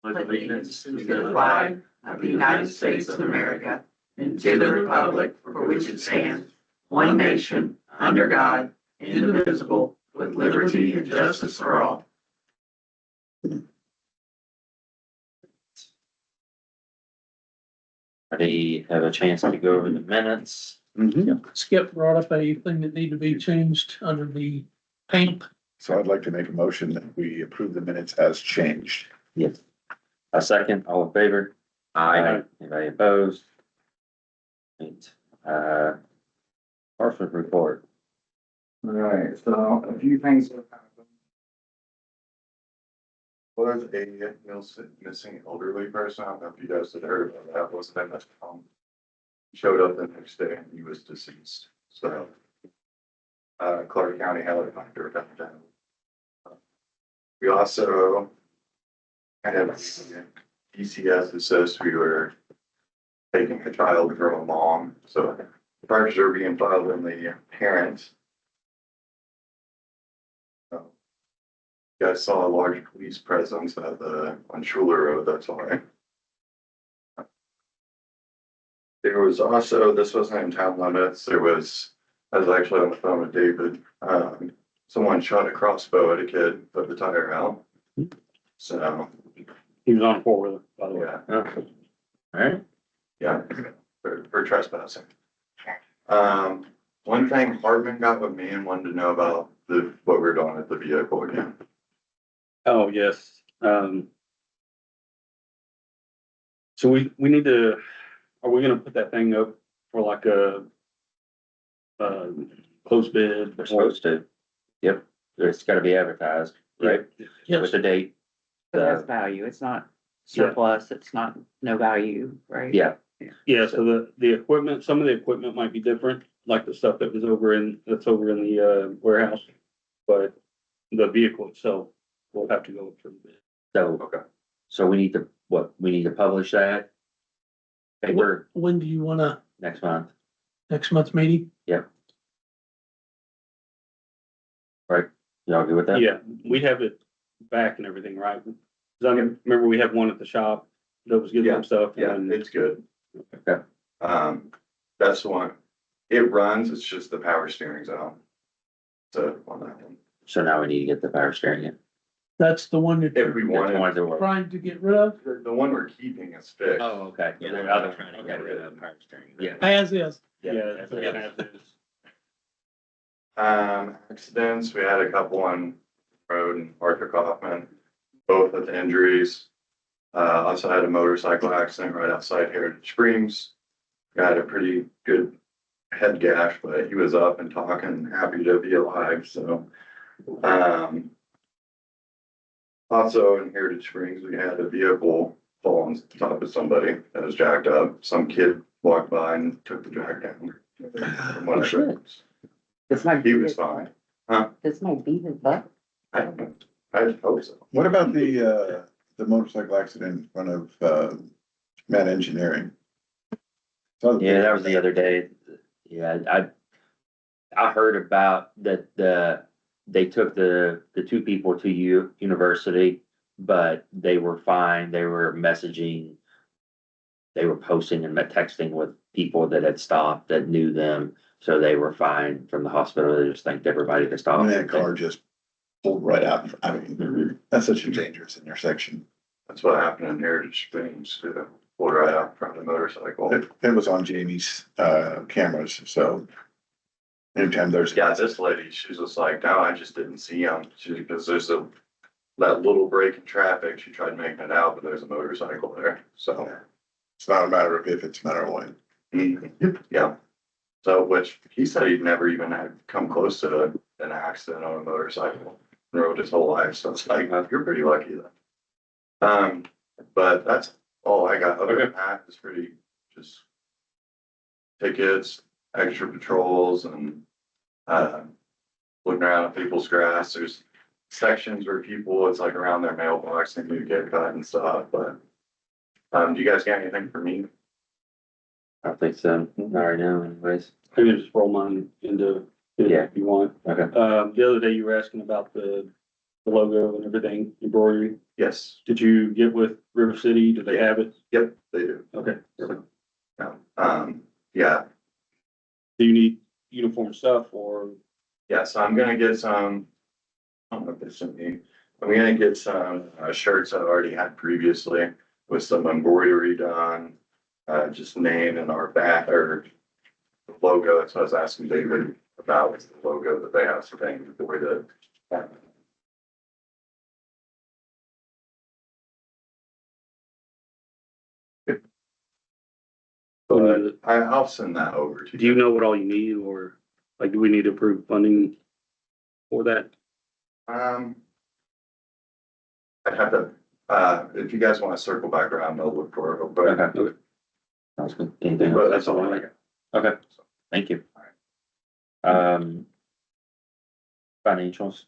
allegiance to the flag of the United States of America and to the republic for which it stands, one nation, under God, indivisible, with liberty and justice for all. Everybody have a chance to go over the minutes. Skip brought up a thing that need to be changed under the paint. So I'd like to make a motion that we approve the minutes as changed. Yes. A second, all in favor? Aye. Anybody opposed? Right. Orphan report. Alright, so a few things have happened. Was a missing elderly person, I don't know if you guys had heard about that, wasn't in this town. Showed up the next day and he was deceased, so. Clark County helicopter got down. We also kind of DCS that says we were taking a child from a mom, so charges are being filed in the parent. You guys saw a large police presence at on Schuler Road, that's why. There was also, this wasn't in town limits, I was actually on the phone with David, someone shot a crossbow at a kid, put the tire out. So, He was on a four-wheeler, by the way. yeah, Alright, yeah, for trespassing. One thing Hardman got with me and wanted to know about what we're doing at the vehicle again. Oh, yes. So we need to, are we gonna put that thing up for like a closed bid? we're supposed to. Yep, it's gotta be advertised, right? Yes, With the date. It has value. It's not surplus. It's not no value, right? Yeah, Yeah, so the equipment, some of the equipment might be different, like the stuff that's over in the warehouse. But the vehicle itself will have to go for the bid. so, Okay. so we need to, we need to publish that? Paper when do you wanna, next month, next month's meeting? y'all good with that? Yeah, we have it back and everything, right? 'Cause I remember we had one at the shop that was getting some stuff. Yeah, and it's good. Okay. That's the one, it runs, it's just the power steering's out. So, on that one, So now we need to get the power steering in. That's the one that if we you're That's one wanted, to work. trying to get rid of, the one we're keeping is fixed. Oh, okay. Yeah, The other one, you got rid of power steering. Yeah. as is. Yeah, that's we're it. gonna have this. Accidents, we had a couple on road in Arthur Kaufman, both with injuries. Also had a motorcycle accident right outside Heritage Springs. Got a pretty good head gash, but he was up and talking, happy to be alive, so. Also in Heritage Springs, we had a vehicle fall on top of somebody that was jacked up. Some kid walked by and took the jack down. From what I heard. This might He be, was fine. this might be his butt. I don't know. I hope so. What about the motorcycle accident in front of, Met Engineering? Yeah, that was the other day. Yeah, I heard about that, they took the two people to university, but they were fine. They were messaging. They were posting and texting with people that had stopped that knew them. So they were fine from the hospital. They just thanked everybody to stop. And that car just pulled right out. I mean, that's such a dangerous intersection. That's what happened in Heritage Springs, pulled right out in front of the motorcycle. It was on Jamie's, cameras, so. Anytime there's. Yeah, this lady, she's just like, no, I just didn't see him. Because there's that little break in traffic, she tried making it out, but there's a motorcycle there, so. It's not a matter of if, it's a matter of when. Yeah. So, which he said he'd never even had come close to an accident on a motorcycle, rode his whole life, so it's like, you're pretty lucky then. But that's all I got. Other than that, it's pretty just tickets, extra patrols and, looking around at people's grass. There's sections where people, it's like around their mailbox and you get cut and stuff, but, do you guys got anything for me? I think so. Not right now anyways. I can just roll mine into, Yeah. if you want. Okay. The other day you were asking about the the logo and everything, embroidery. Yes, Did you get with River City? Do they have it? yep, they do. Okay. Yeah, yeah, Do you need uniform stuff or? yeah, so I'm gonna get some, I don't know if this is me, I'm gonna get some shirts I've already had previously with some embroidery done. Just name and our back or logo, that's what I was asking David about, was the logo that they have, so thank you for the. But I'll send that over to you. Do you know what all you need or like, do we need to approve funding for that? I'd have to, if you guys wanna circle back around, I'll look for it, but. Okay. Sounds good. Anything But else? that's all I got. Okay, thank you. Financials,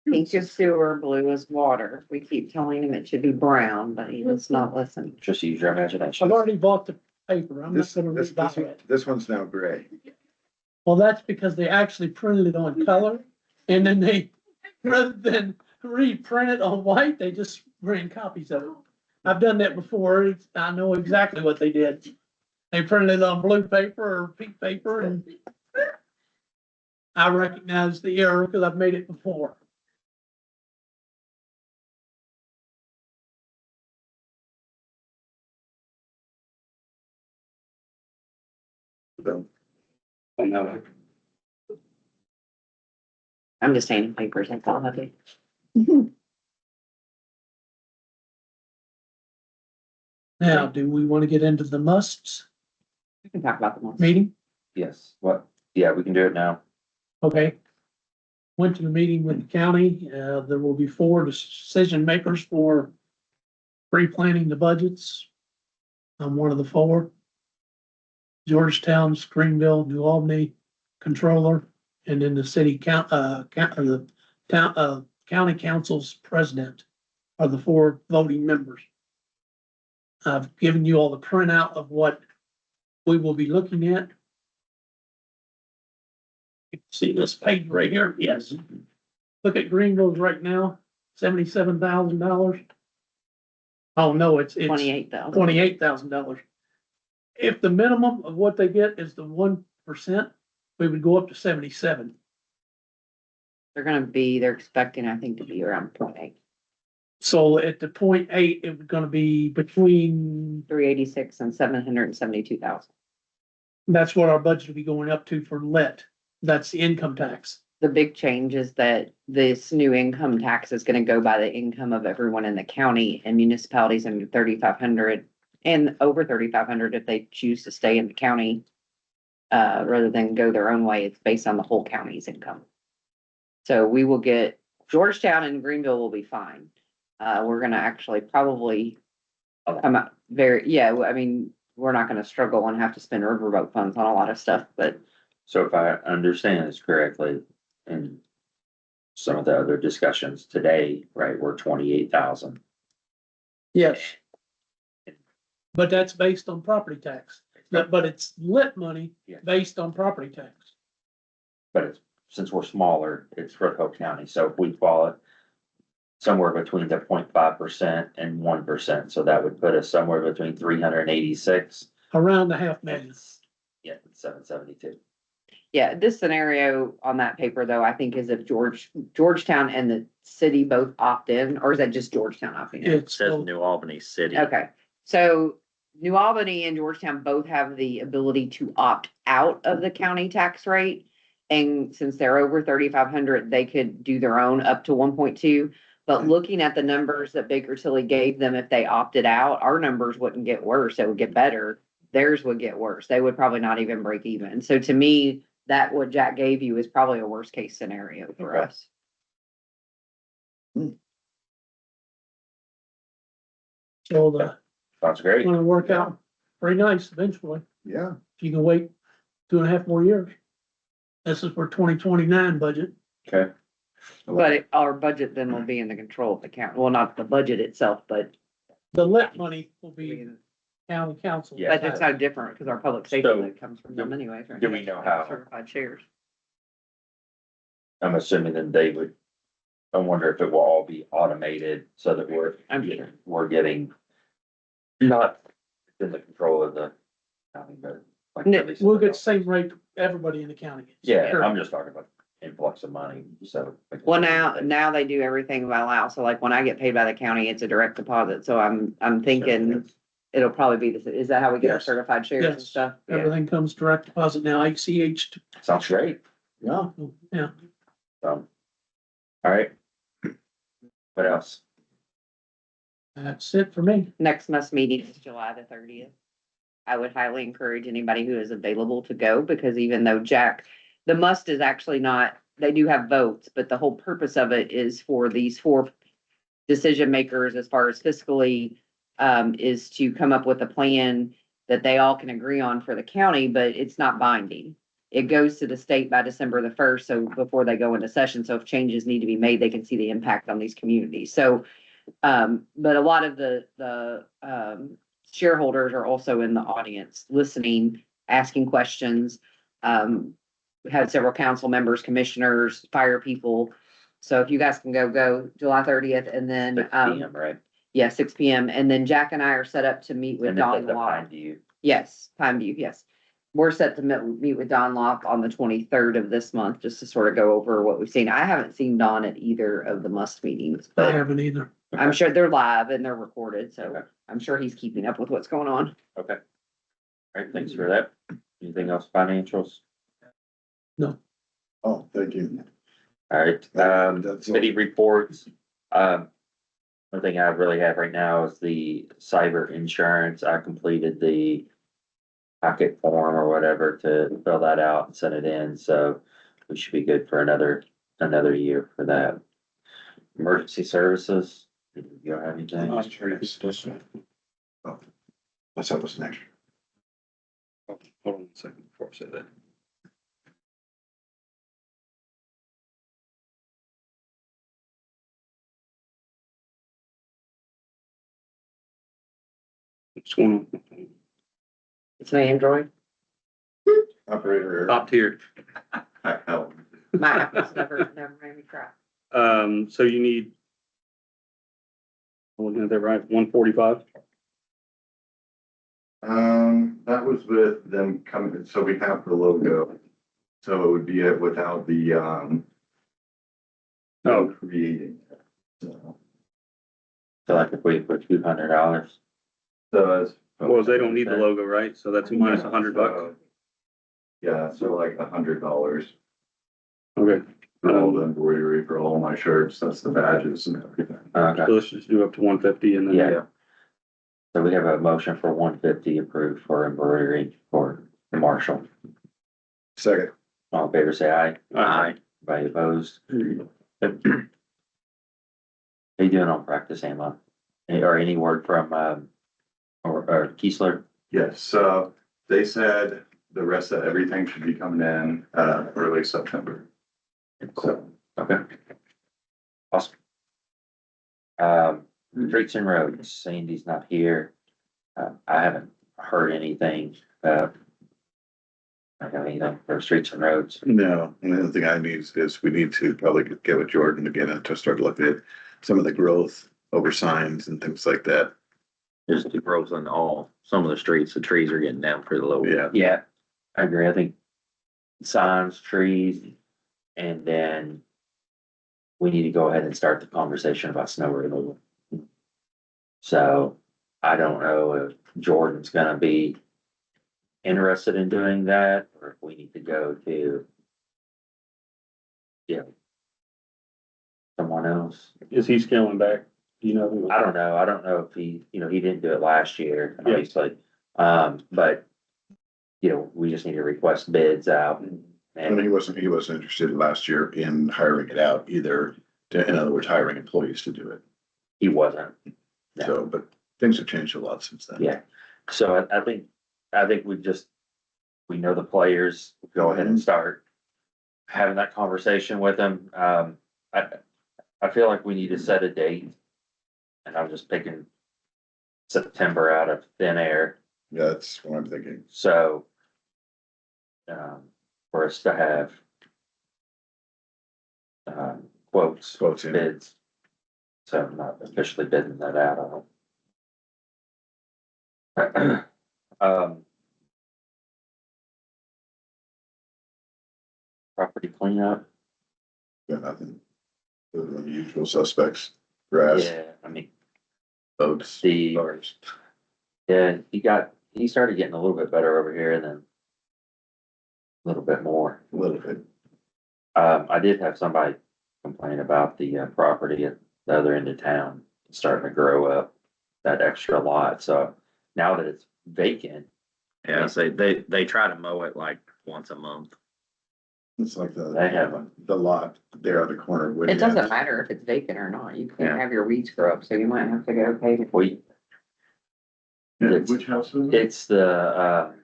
Pink is sewer, blue is water. We keep telling him it should be brown, but he does not listen. just use your imagination. I've already bought the paper. I'm not This, gonna this, rebuy it. this one's now gray. Well, that's because they actually printed it on color and then they, rather than reprint it on white, they just ran copies of it. I've done that before. I know exactly what they did. They printed it on blue paper or pink paper and I recognize the error because I've made it before. On that one? I'm just handing papers, that's all I do. Now, do we want to get into the musts We can talk about the most. meeting? Yes, what? Yeah, we can do it now. Okay. Went to the meeting with the county. There will be 4 decision makers for pre-planning the budgets. I'm one of the 4. Georgetown, Greenville, New Albany, controller, and then the city the county council's president are the 4 voting members. I've given you all the printout of what we will be looking at. You can see this page right here, yes. Look at Greenville's right now, $77,000. Oh, no, it's 28,000. $28,000. If the minimum of what they get is the 1%, we would go up to 77. They're expecting, I think, to be around 0.8, So at the 0.8, it was gonna be between, 386 and 772,000. that's what our budget will be going up to for lit. That's the income tax. The big change is that this new income tax is gonna go by the income of everyone in the county, and municipalities under 3,500 and over 3,500 if they choose to stay in the county. Rather than go their own way, it's based on the whole county's income. So we will get, Georgetown and Greenville will be fine. We're gonna actually probably come out I mean, we're not gonna struggle and have to spend riverboat funds on a lot of stuff, but So if I understand this correctly, in some of the other discussions today, right, we're 28,000. Yes. But that's based on property tax. But it's lit money Yeah. based on property tax. But it's, since we're smaller, it's for Polk County, so if we fall it somewhere between the 0.5% and 1%, so that would put us somewhere between 386. Around the $500,000. Yeah, 772. yeah, this scenario on that paper though, I think is if Georgetown and the city both opt in, or is that just Georgetown opting in? It's, New Albany City. Okay, so New Albany and Georgetown both have the ability to opt out of the county tax rate. And since they're over 3,500, they could do their own up to 1.2. But looking at the numbers that Baker Tilly gave them, if they opted out, our numbers wouldn't get worse, it would get better. Theirs would get worse. They would probably not even break even. So to me, that what Jack gave you is probably a worst case scenario for Okay. us. so the, Sounds great. gonna work out pretty nice eventually. Yeah, If you can wait 2.5 more years. This is for 2029 budget. Okay, But our budget then will be in the control of the county. Well, not the budget itself, but The lit money will be county council. Yeah. But it's no different because our public safety So, that comes from them anyways, right? do we know how? Certified chairs. I'm assuming that they would, I wonder if it will all be automated so that I'm sure. we're getting not in the control of the county, but. like No, at least- We'll get the same rate everybody in the county gets. Yeah, Sure. I'm just talking about influx of money, so. Well, now they do everything by allow. So like when I get paid by the county, it's a direct deposit. So I'm thinking it'll probably be this. Is that how we get our Yes. certified shares and Yes. stuff? Yeah. Everything comes direct deposit now, ACH. Sounds great. Yeah. Yeah. All right. What else? That's it for me. Next month's meeting is July the 30th. I would highly encourage anybody who is available to go because even though the must is actually not, they do have votes, but the whole purpose of it is for these 4 decision makers as far as fiscally, is to come up with a plan that they all can agree on for the county, but it's not binding. It goes to the state by December the 1st, so before they go into session, so if changes need to be made, they can see the impact on these communities. So, but a lot of the shareholders are also in the audience, listening, asking questions. We had several council members, commissioners, fire people. So if you guys can go July 30th and then, 6 PM, right? yeah, 6 PM. And then Jack and I are set up to meet with And it's Don at the Law. Pine View. Yes, Pine View, yes. We're set to meet with Don Locke on the 23rd of this month, just to sort of go over what we've seen. I haven't seen Don at either of the must meetings, I but haven't either. I'm sure they're live and they're recorded, so Okay. I'm sure he's keeping up with what's going on. Okay. All right, thanks for that. Anything else financials? Oh, thank you. All right, That's all. committee reports. One thing I really have right now is the cyber insurance. I completed the packet form or whatever to fill that out and send it in, so we should be good for another year for that. Emergency services, you don't have anything? What's up, what's next? Hold on a second before I say that. What's going on? It's an Android. Operator error. Top tier. Hell, My apple's never made me cry. So you need. I'm looking at that right, 145? that was with them coming, so we have the logo. So it would be it without the, Oh. creating. it. So Feel like if we put $200. it's. Well, they don't need the logo, right? So that's minus $100. Yeah, so like $100 Okay. for all the embroidery for all my shirts, that's the badges and everything. Okay, So let's just do up to 150 and then. yeah. So we have a motion for 150 approved for embroidery for the marshal. Second. All in favor, say aye. Aye. Anybody opposed? How you doing on practice, Emma? Or any word from, or Kiesler? Yes, they said the rest of everything should be coming in, early September. So, Okay. Awesome. Streets and roads, Sandy's not here. I haven't heard anything, I have anything for streets and roads. No, and the other thing I need is we need to probably get with Jordan again and to start looking at some of the growth over signs and things like that. There's the growth on some of the streets, the trees are getting down pretty low. Yeah. Yeah, I agree. I think signs, trees, and then we need to go ahead and start the conversation about snow removal. So I don't know if Jordan's gonna be interested in doing that, or if we need to go to, you know, someone else. Is he scaling back? Do you know? I don't know. I don't know if he, he didn't do it last year, Yeah. obviously. But, we just need to request bids out And and, he wasn't interested last year in hiring it out either, in other words, hiring employees to do it. he wasn't. Yeah. So, but things have changed a lot since then. Yeah. So I think we know the players, go ahead and start having that conversation with them. I feel like we need to set a date. And I'm just picking September out of thin air. Yeah, that's what I'm thinking. So, for us to have quotes, Quotes in. bids. So I'm not officially bidding that out, I don't. Property cleanup, Got nothing. Other than the usual suspects, grass, yeah, I mean, boats, the, cars. yeah, he started getting a little bit better over here and then a little bit more. A little bit. I did have somebody complain about the property at the other end of town, starting to grow up, that extra lot, so now that it's vacant, Yeah, so they try to mow it like once a month. It's like They have the lot there at the corner. of Woody It doesn't House. matter if it's vacant or not. You Yeah. can't have your weeds grow up, so you might have to go pay. we, Yeah, which house is it? it's the,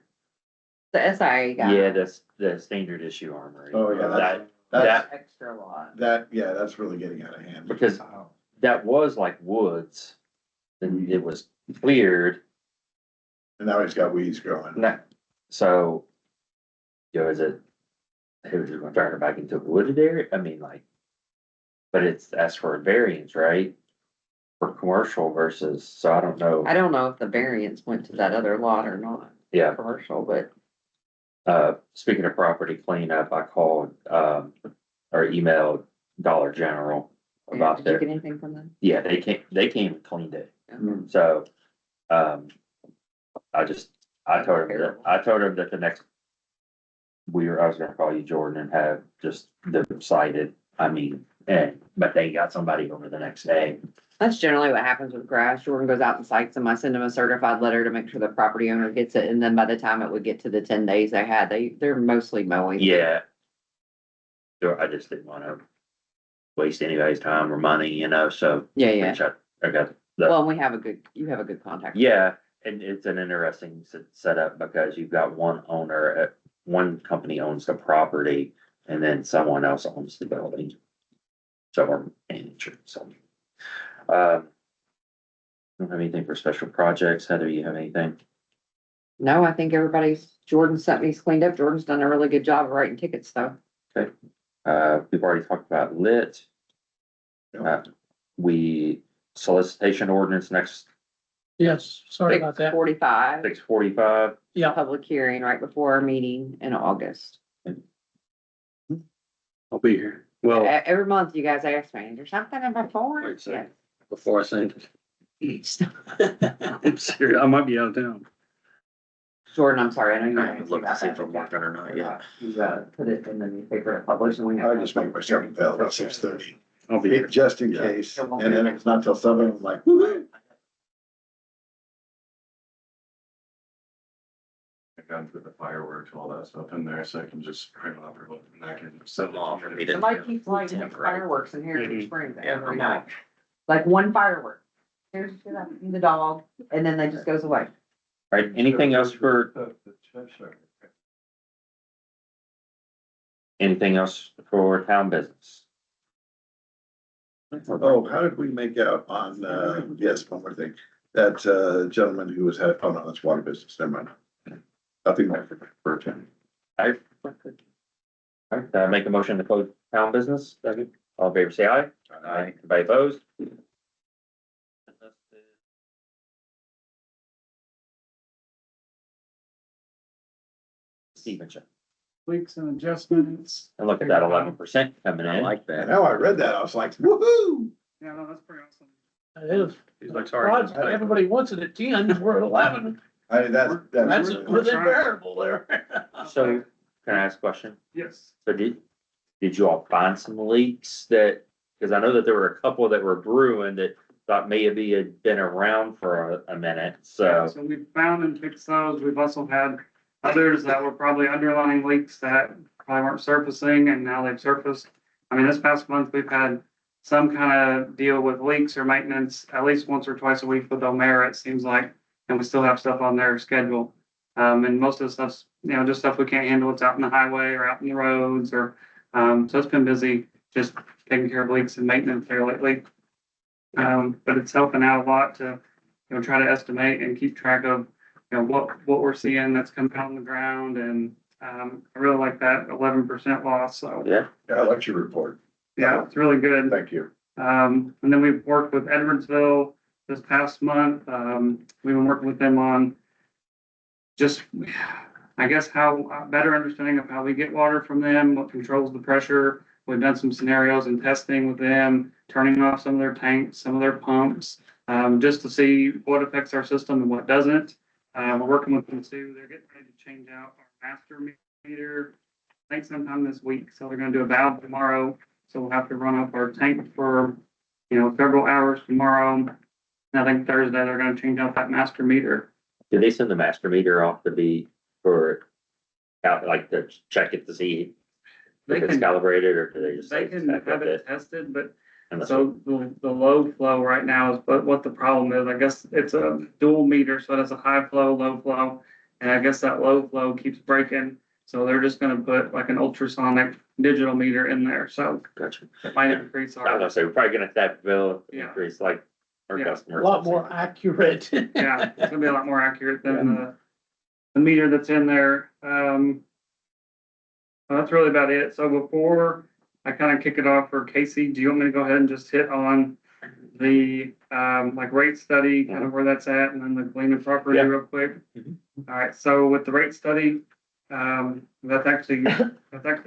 The SIA guy. yeah, the standard issue armory. Oh, yeah, That, That's, Extra lot. yeah, that's really getting out of hand. because that was like woods, then it was cleared, And now he's got weeds growing. so, you know, is it, it was just gonna turn it back into a wooded area, I mean, like, but it's asked for a variance, right? For commercial versus, so I don't know, I don't know if the variance went to that other lot or not, yeah. commercial, but Speaking of property cleanup, I called, or emailed Dollar General yeah, about did you their, get anything from them? yeah, they came and cleaned it. Okay. So, I told him that the next, I was gonna call you, Jordan, and have just them cited, I mean, but they got somebody over the next day. That's generally what happens with grass. Jordan goes out and cites them. I send him a certified letter to make sure the property owner gets it, and then by the time it would get to the 10 days they had, they're mostly mowing. Yeah. So I just didn't wanna waste anybody's time or money, you know, so. Yeah, yeah. which I got the. Well, and you have a good contact. Yeah, and it's an interesting setup because you've got one owner, one company owns the property and then someone else owns the building. So our manager, so. Don't have anything for special projects. Heather, you have anything? No, I think Jordan sent me cleaned up. Jordan's done a really good job of writing tickets though. We've already talked about lit. Solicitation ordinance next Yes, sorry about that. 45, 6:45. Yeah, public hearing right before our meeting in August. I'll be here. Well, Every month you guys ask me, is there something in before? Wait a second. Yes. before I say it, I'm serious, I might be out of town. Jordan, I'm sorry, I know you. I haven't looked to see if I'm working or not yet. You put it in the newspaper to publish and we have. I just make myself available at 6:30, I'll be here. just in case, and then it's not till 7, I'm like, woo-hoo. I got through the fireworks, all that stuff in there, so I can just print off or look, and I can send Some it off to for you. me to. Somebody keeps lighting Yeah, right. fireworks in Heritage Mhm. Springs Yeah, every I'm night. Like one firework. Here's the dog, and then that just goes away. Right, anything else for, anything else for town business? Oh, how did we make out on, yes, one more thing, that gentleman who was oh no, that's water business, never mind. Nothing more for Tim. Alright, make a motion to close town business. Second. All in favor, say aye. Aye. Anybody opposed? Stevenson, Tweaks and adjustments. and look at that 11% coming I in. like And that. now I read that, I was like, woohoo! Yeah, no, that's pretty awesome. it is. He's like, sorry. Project, everybody wants it at 10, we're at 11. That's. That's within variable there. So, can I ask a question? Yes. So did you all find some leaks that, because I know that there were a couple that were brewing that thought maybe had been around for a minute, so. So we found and fixed those. We've also had others that were probably underlying leaks that probably weren't surfacing and now they've surfaced. I mean, this past month, we've had some kind of deal with leaks or maintenance at least once or twice a week with O'Mara, it seems like. And we still have stuff on their schedule. And most of the stuff's, just stuff we can't handle. It's out in the highway or out in the roads or, so it's been busy just taking care of leaks and maintenance here lately. But it's helping out a lot to, try to estimate and keep track of what we're seeing that's coming out on the ground, and, I really like that 11% loss, so, Yeah, Yeah, I liked your report. yeah, it's really good. Thank you. And then we've worked with Edwardsville this past month. We've been working with them on just, I guess, how better understanding of how we get water from them, what controls the pressure. We've done some scenarios and testing with them, turning off some of their tanks, some of their pumps, just to see what affects our system and what doesn't. We're working with them too. They're getting ready to change out our master meter, I think sometime this week. So they're gonna do a valve tomorrow. So we'll have to run up our tank for, several hours tomorrow. And I think Thursday they're gonna change out that master meter. did they send the master meter off to be for out, like to check it to see They if it's can, calibrated, or do they just they say? can have it tested, but Unless- so the low flow right now is, but what the problem is, I guess it's a dual meter, so it has a high flow, low flow. And I guess that low flow keeps breaking, so they're just gonna put like an ultrasonic digital meter in there, so Gotcha. it might increase I was our, gonna say, we're probably gonna have that bill Yeah. increase like our Yeah. A customers. lot more accurate. yeah, it's gonna be a lot more accurate than the meter that's in there. Well, that's really about it. So before I kind of kick it off for Casey, do you want me to go ahead and just hit on the, like rate study, kind of where that's at, and then the Gleaman property Yeah. real quick? Mhm. All right, so with the rate study, that's actually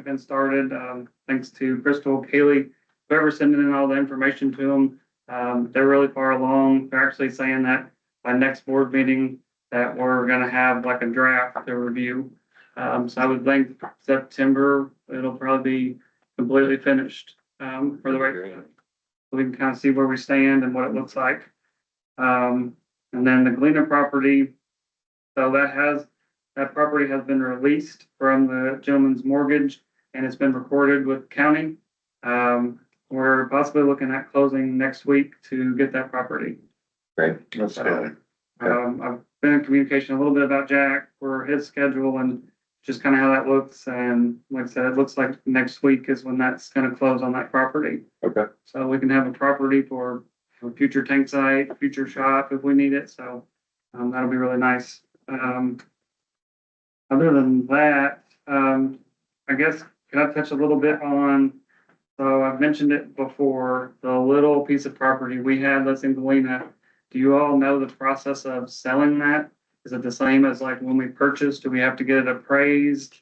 been started, thanks to Crystal, Kaylee, whoever's sending in all the information to them. They're really far along. They're actually saying that by next board meeting, that we're gonna have like a draft to review. So I would think September, it'll probably be completely finished, for the rate. We can kind of see where we stand and what it looks like. And then the Galena property, so that property has been released from the gentleman's mortgage and it's been recorded with county. We're possibly looking at closing next week to get that property. Great. That's good. I've been in communication a little bit about Jack for his schedule and just kind of how that looks. And like I said, it looks like next week is when that's gonna close on that property. Okay. So we can have a property for a future tank site, future shop if we need it. So, that'll be really nice. Other than that, I guess, can I touch a little bit on, so I've mentioned it before, the little piece of property we had that's in Galena. Do you all know the process of selling that? Is it the same as like when we purchased? Do we have to get it appraised?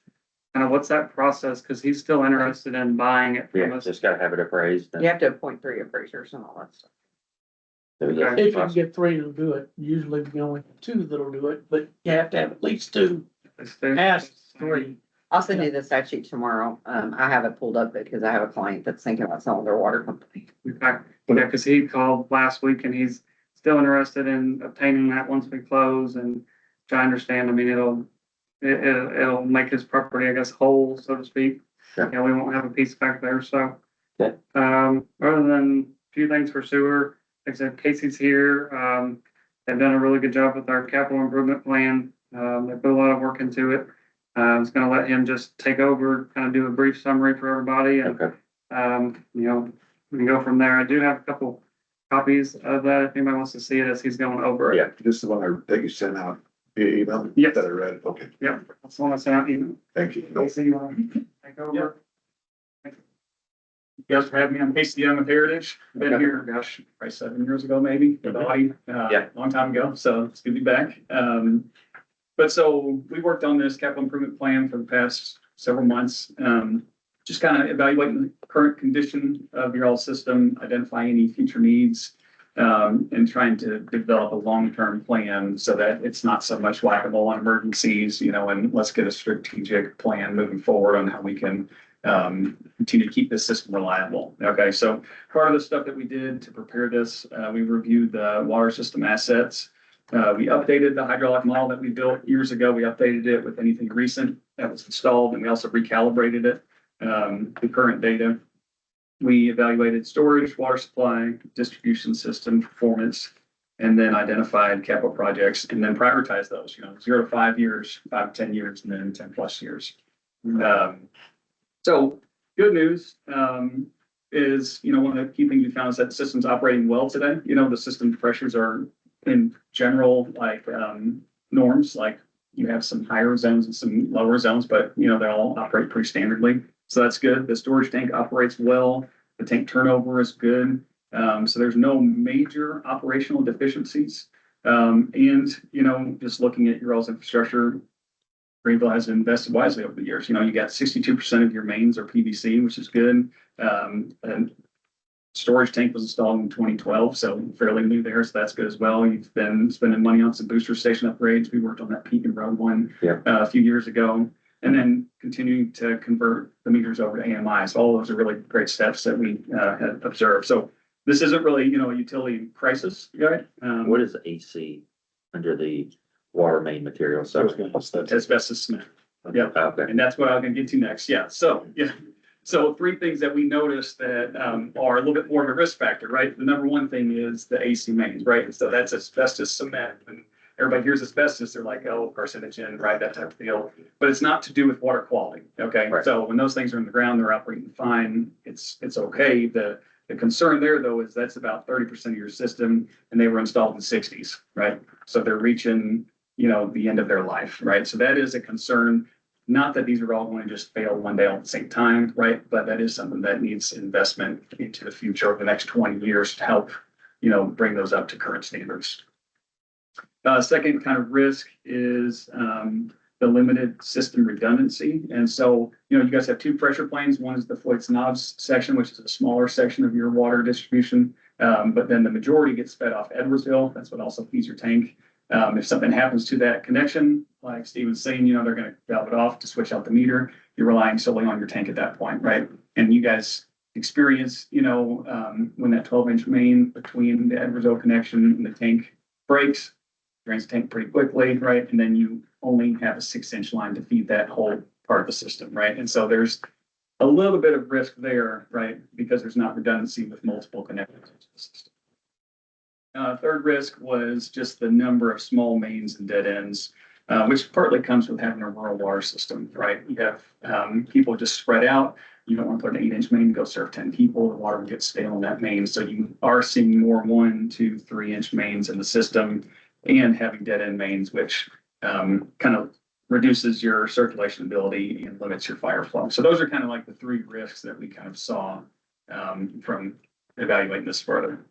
Kind of what's that process? Cause he's still interested in buying it from Yeah, us. just gotta have it appraised. and- You have to appoint 3 appraisers and all that stuff. There we go. Okay. If you can get 3 to do it, usually we only have 2 that'll do it, but you have to have at least 2, ask 3. I'll send you the statute tomorrow. I have it pulled up because I have a client that's thinking about selling their water company. Okay, yeah, cause he called last week and he's still interested in obtaining that once we close and I understand, I mean, it'll make his property, I guess, whole, so to speak. Sure. Yeah, we won't have a piece back there, so. Okay. Other than a few things for sewer, like I said, Casey's here, they've done a really good job with our capital improvement plan. They put a lot of work into it. I was gonna let him just take over, kind of do a brief summary for everybody and Okay. we can go from there. I do have a couple copies of that if anybody wants to see it as he's going over it. Yeah. This is the one that you sent out via email? Yes. That I read, okay, Yep, that's the one I sent out email. thank you. Casey, you want to take over? Guys for having me. I'm Casey Young with Heritage. Been here, gosh, probably 7 years ago, maybe, with Audie, Yeah. long time ago, so it's good to be back. But so we worked on this capital improvement plan for the past several months. Just kind of evaluating the current condition of your all system, identifying any future needs, and trying to develop a long-term plan so that it's not so much whack-a-mole on emergencies, and let's get a strategic plan moving forward on how we can continue to keep this system reliable. Okay, so part of the stuff that we did to prepare this, we reviewed the water system assets. We updated the hydraulic model that we built years ago. We updated it with anything recent that was installed, and we also recalibrated it, the current data. We evaluated storage, water supply, distribution system performance, and then identified capital projects, and then prioritized those, 0 to 5 years, 5 to 10 years, and then 10+ years. So good news, is, one of the key things we found is that the system's operating well today. The system pressures are in general, like, norms, like you have some higher zones and some lower zones, but you know, they all operate pretty standardly. So that's good. The storage tank operates well. The tank turnover is good. So there's no major operational deficiencies. And, you know, just looking at your all's infrastructure, Greenville has invested wisely over the years. You know, you got 62% of your mains are PVC, which is good. And storage tank was installed in 2012, so fairly new there, so that's good as well. You've been spending money on some booster station upgrades. We worked on that Peak and Road one a few years ago, and then continuing to convert the meters over to AMI. So all those are really great steps that we had observed. So this isn't really, you know, a utility crisis, right? What is AC under the water main material? So, Asbestos cement. Yeah. okay. And that's what I'm gonna get to next. Yeah, so, yeah. So three things that we noticed that are a little bit more of a risk factor, right? The number one thing is the AC mains, right? And so that's asbestos cement. When everybody hears asbestos, they're like, oh, carcinogen, right? That type of deal. But it's not to do with water quality, okay? Right. So when those things are in the ground, they're operating fine. It's okay. The concern there though is that's about 30% of your system, and they were installed in the 60s, right? So they're reaching, you know, the end of their life, right? So that is a concern. Not that these are all going to just fail one day all at the same time, right? But that is something that needs investment into the future over the next 20 years to help, you know, bring those up to current standards. Second kind of risk is the limited system redundancy. And so, you know, you guys have two pressure planes. One is the Floyd's Knobs section, which is a smaller section of your water distribution. But then the majority gets fed off Edwardsville. That's what also feeds your tank. If something happens to that connection, like Steve was saying, you know, they're going to valve it off to switch out the meter. You're relying solely on your tank at that point, right? And you guys experience, you know, when that 12-inch main between the Edwardsville connection and the tank breaks, drains the tank pretty quickly, right? And then you only have a 6-inch line to feed that whole part of the system, right? And so there's a little bit of risk there, right? Because there's not redundancy with multiple connections into the system. Third risk was just the number of small mains and dead ends, which partly comes with having a rural water system, right? You have people just spread out. You don't want to put an 8-inch main, go serve 10 people. The water will get stale in that main. So you are seeing more 1, 2, 3-inch mains in the system and having dead end mains, which kind of reduces your circulation ability and limits your fire flow. So those are kind of like the three risks that we kind of saw from evaluating this further.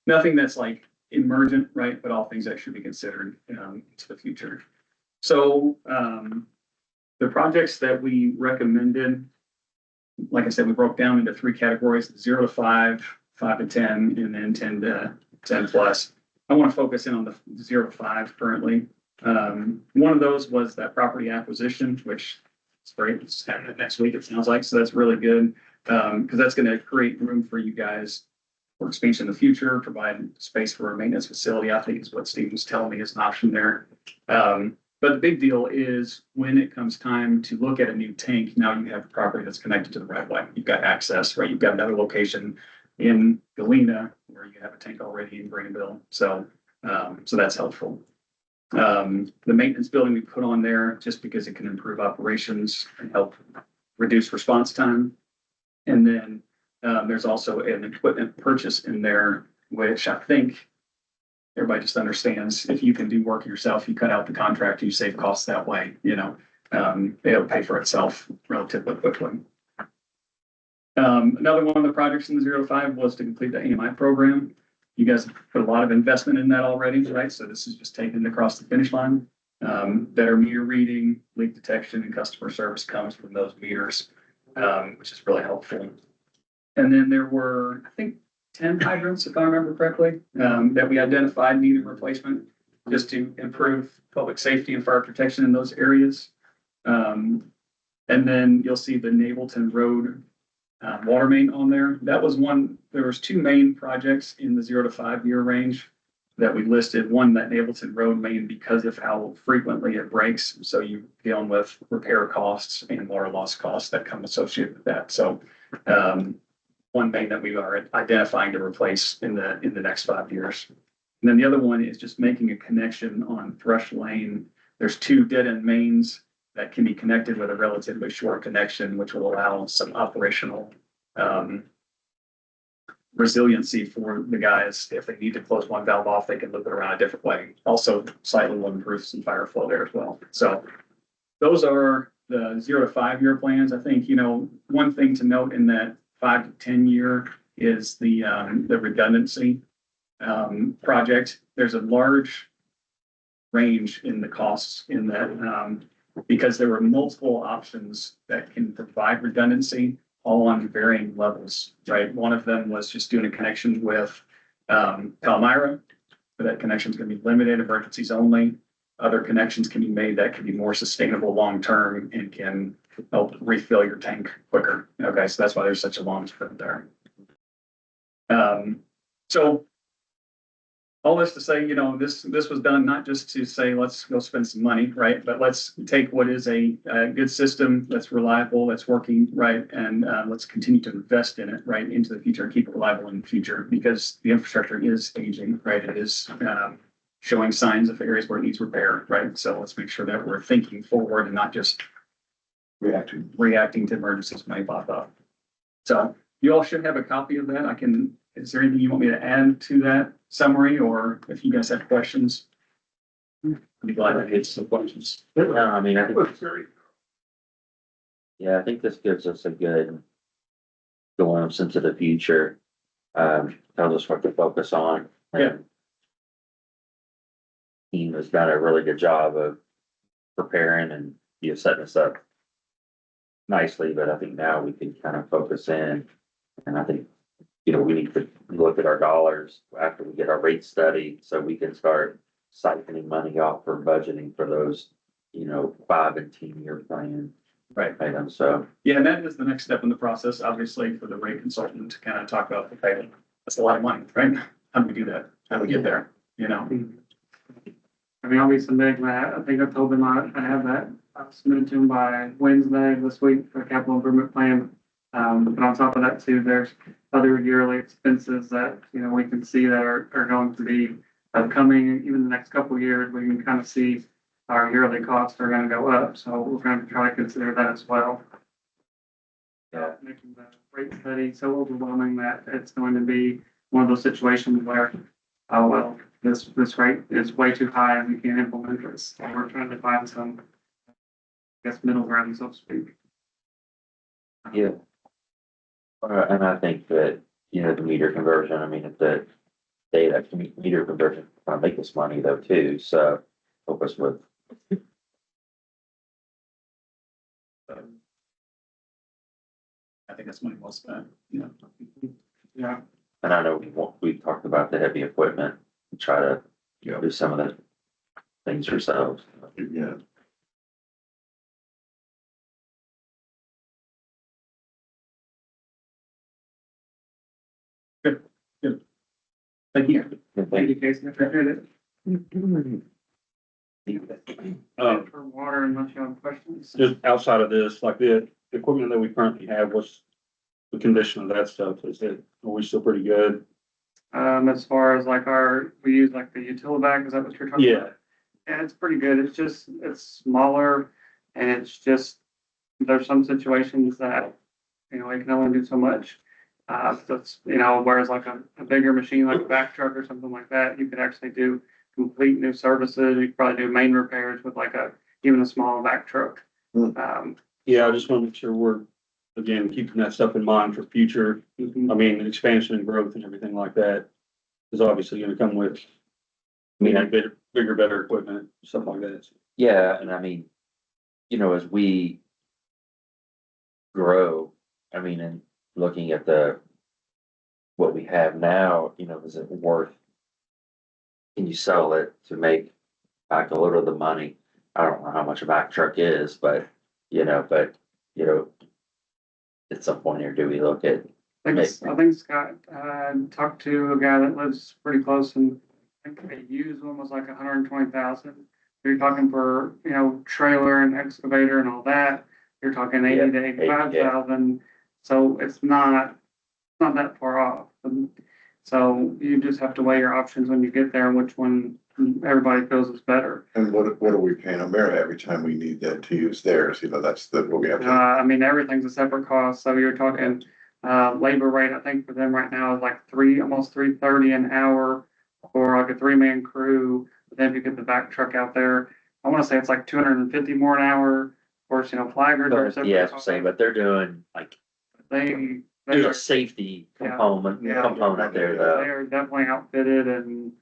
Nothing that's like emergent, right? But all things that should be considered into the future. So the projects that we recommended, like I said, we broke down into 3 categories: 0 to 5, 5 to 10, and then 10 to 10 plus. I want to focus in on the 0 to 5 currently. One of those was that property acquisition, which is great. It's happening next week, it sounds like. So that's really good because that's going to create room for you guys for expansion in the future, provide space for a maintenance facility, I think is what Steve was telling me is an option there. But the big deal is when it comes time to look at a new tank, now you have a property that's connected to the right of way. You've got access, right? You've got another location in Galena where you have a tank already in Greenville. So that's helpful. The maintenance building we put on there just because it can improve operations and help reduce response time. And then there's also an equipment purchase in there, which I think everybody just understands. If you can do work yourself, you cut out the contract, you save costs that way, you know, it'll pay for itself relatively quickly. Another one of the projects in the 0 to 5 was to complete the AMI program. You guys have put a lot of investment in that already, right? So this is just taking it across the finish line. Better meter reading, leak detection, and customer service comes from those meters, which is really helpful. And then there were, I think, 10 hydrants, if I remember correctly, that we identified needed replacement just to improve public safety and fire protection in those areas. And then you'll see the Nableton Road water main on there. That was one, there was 2 main projects in the 0 to 5 year range that we listed. One, that Nableton Road main, because of how frequently it breaks. So you're dealing with repair costs and water loss costs that come associated with that. So one main that we are identifying to replace in the next 5 years. And then the other one is just making a connection on Thrush Lane. There's 2 dead end mains that can be connected with a relatively short connection, which will allow some operational resiliency for the guys. If they need to close one valve off, they can loop it around a different way. Also slightly will improve some fire flow there as well. So those are the 0 to 5 year plans. I think, one thing to note in that 5 to 10 year is the redundancy project. There's a large range in the costs in that, because there were multiple options that can provide redundancy, all on varying levels, right? One of them was just doing a connection with Palmyra, but that connection is going to be limited, emergencies only. Other connections can be made that can be more sustainable long-term and can help refill your tank quicker. Okay, so that's why there's such a long sprint there. So all this to say, this was done not just to say, let's go spend some money, right? But let's take what is a good system that's reliable, that's working, right? And let's continue to invest in it, right, into the future and keep it reliable in the future because the infrastructure is aging, right? It is showing signs of areas where it needs repair, right? So let's make sure that we're thinking forward and not just reacting to emergencies when they pop up. So you all should have a copy of that. Is there anything you want me to add to that summary, or if you guys have questions? I'd be glad to get some questions. No, I mean, I think I think this gives us a good glimpse into the future. Tells us what to focus on. Yeah. Team has done a really good job of preparing and setting us up nicely, but I think now we can kind of focus in, and I think we need to look at our dollars after we get our rate study so we can start siphoning money off for budgeting for those, 5 and 10 year plan. Right. Items. So, yeah, and that is the next step in the process, obviously, for the rate consultant to kind of talk about the payment. That's a lot of money, right? How do we do that? How do we get there? I mean, I'll be submitting that. I think I told them I have that submitted to them by Wednesday this week for the capital improvement plan. But on top of that too, there's other yearly expenses that, we can see that are going to be upcoming, even the next couple of years, we can kind of see our yearly costs are going to go up. So we're going to try to consider that as well. Yeah. Making the rate study so overwhelming that it's going to be one of those situations where, oh, well, this rate is way too high and we can't implement this. So we're trying to find some, middle ground, so to speak. yeah. And I think that, the meter conversion, if the data meter conversion kind of make us money though too, so help us with. I think that's money well spent. Yeah. And I know we talked about the heavy equipment, and try to do some of the things ourselves. Yeah. Thank you. Thank you, Casey. I appreciate it. For water, unless you have questions. Just outside of this, like the equipment that we currently have, what's the condition of that stuff? Are we still pretty good? As far as we use the Utilibag, is that what you're talking Yeah. about? Yeah, it's pretty good. It's smaller and there's some situations that, it can only do so much. That's, whereas a bigger machine like a back truck or something like that, you could actually do complete new services. You could probably do main repairs with even a small back truck. Yeah, I just want to make sure we're, again, keeping that stuff in mind for future, expansion and growth and everything like that. Is obviously gonna come with, bigger, better equipment, stuff like that. Yeah, and as we grow, and looking at what we have now, is it worth? Can you sell it to make back a little of the money? I don't know how much a back truck is, but at some point here, do we look at? I think Scott talked to a guy that lives pretty close, and I think a used one was 120,000. You're talking for trailer and excavator and all that. You're talking 80 to 85,000. So it's not that far off. So you just have to weigh your options when you get there, and which one everybody feels is better. And what are we paying Omera every time we need that to use theirs? That's what we have to. Everything's a separate cost. So you're talking Labor rate, I think for them right now is like almost 330 an hour for like a 3-man crew. But then if you get the back truck out there, I wanna say it's like 250 more an hour. Of course, flaggers are. But, yeah, I'm saying, but they're doing like, They there's are, a safety Yeah. component there they though. are definitely outfitted and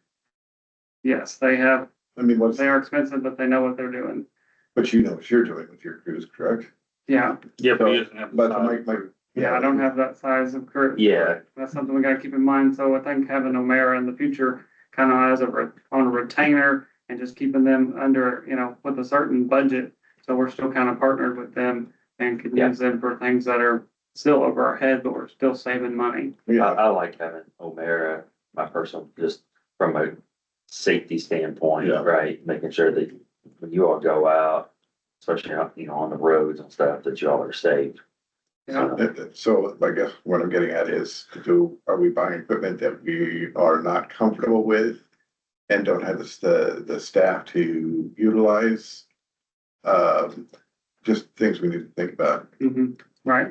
yes, they have, I mean, they are expensive, but they know what they're doing. but you know what you're doing with your crews, correct? Yeah, Yeah, but he doesn't have. the But size. yeah, I don't have that size of crew. Yeah. That's something we gotta keep in mind. So I think having O'Mara in the future kind of as on a retainer and just keeping them under, with a certain budget. So we're still kind of partnered with them and can Yeah. use them for things that are still over our head, but we're still saving money. I like having O'Mara, my personal, just from a safety standpoint, Yeah. right? Making sure that when you all go out, especially, on the roads and stuff, that you all are safe. Yeah. So I guess what I'm getting at is are we buying equipment that we are not comfortable with? And don't have the staff to utilize? Just things we need to think about. Right.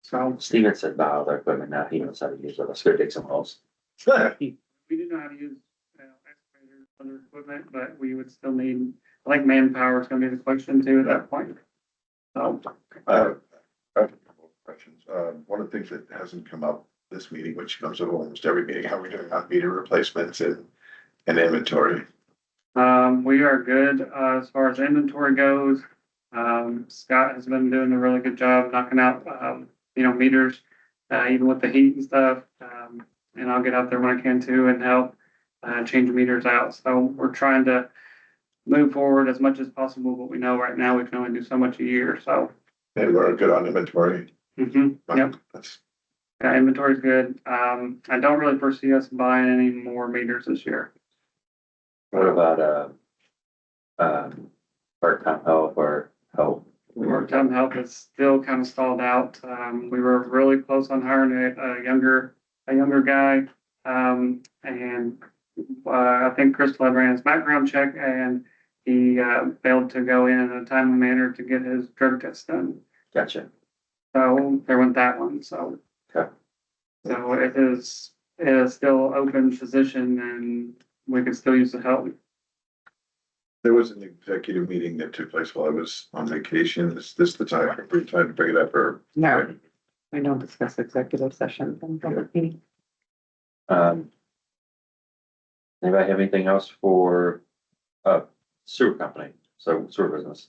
So Steven said buy all their equipment now, he knows how to use it, let's go dig some holes. we do know how to use excavators, other equipment, but we would still need, I think manpower is gonna be the question too at that point. So, I have a couple of questions. One of the things that hasn't come up this meeting, which comes up almost every meeting, how are we doing on meter replacements and inventory? we are good, as far as inventory goes. Scott has been doing a really good job knocking out, meters, even with the heat and stuff. And I'll get out there when I can too and help, change meters out. So we're trying to move forward as much as possible, but we know right now we can only do so much a year, so. And we're good on inventory. Yep, That's, yeah, inventory's good. I don't really foresee us buying any more meters this year. What about, part-time help or help? Part-time help is still kind of stalled out. We were really close on hiring a younger guy. And I think Crystal had ran his background check and he, failed to go in a timely manner to get his drug test done. Gotcha. So there went that one, so. Okay. So it is still open position and we could still use the help. there was an executive meeting that took place while I was on vacation. Is this the time to bring it up or? No, we don't discuss executive session from public meeting. Anybody have anything else for, sewer company, so sewer business?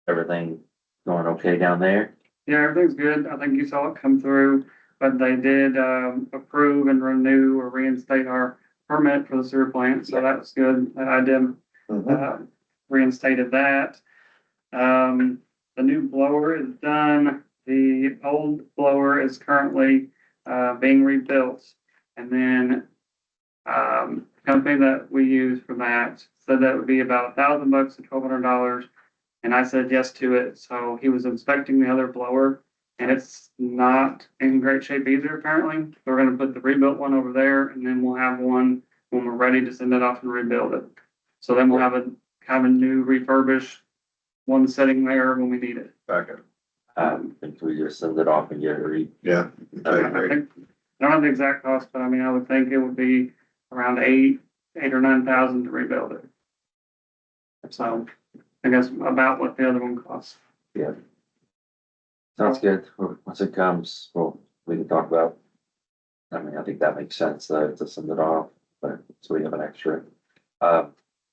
Everything going okay down there? Yeah, everything's good. I think you saw it come through, but they did, approve and renew or reinstate our permit for the sewer plant, so that was good. I did, reinstated that. The new blower is done. The old blower is currently, being rebuilt. And then, company that we use for that said that would be about $1,000 to $1,200. And I said yes to it. So he was inspecting the other blower and it's not in great shape either, apparently. So we're gonna put the rebuilt one over there and then we'll have one when we're ready to send it off and rebuild it. So then we'll have a new refurbished one sitting there when we need it. Back up. I think we just send it off and get it Yeah. I think, I don't have the exact cost, but I mean, I would think it would be around eight or 9,000 to rebuild it. So I guess about what the other one costs. Sounds good. Once it comes, well, we can talk about. I mean, I think that makes sense though, to send it off, but so we have an extra. I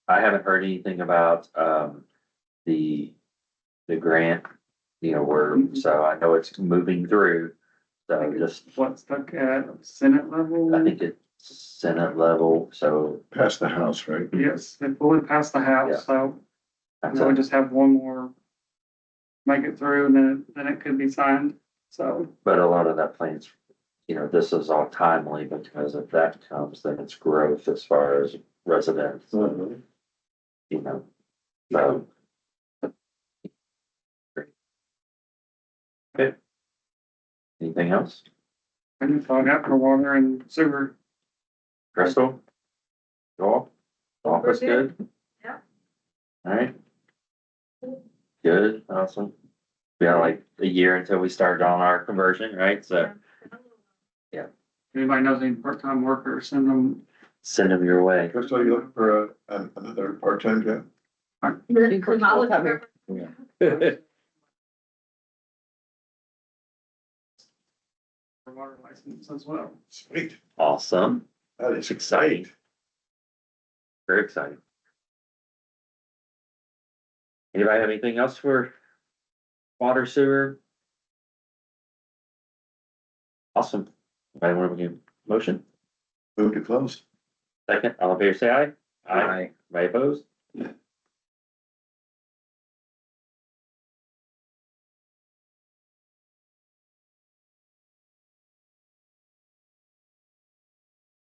haven't heard anything about, the grant, so I know it's moving through. So just, What's stuck at Senate level? I think it's Senate level, so. Past the house, right? Yes, they fully passed the Yeah. house, so that's now we a- just have one more. Make it through and then it could be signed, so. But a lot of that plans, this is all timely because if that comes, then it's growth as far as residents, so. Okay. Anything else? And it's all got for water and sewer. Crystal? Joel? Office good? Yeah. All right. Good, awesome. We got like a year until we start on our conversion, right? So Anybody knows any part-time workers, send them. send them your way. Chris, are you looking for another part-time job? For water license as well. Sweet, Awesome, that is exciting. very exciting. Anybody have anything else for water sewer? Awesome. Anybody want to give a motion? Move to close. Second, all in favor, say aye. Aye. Anybody opposed?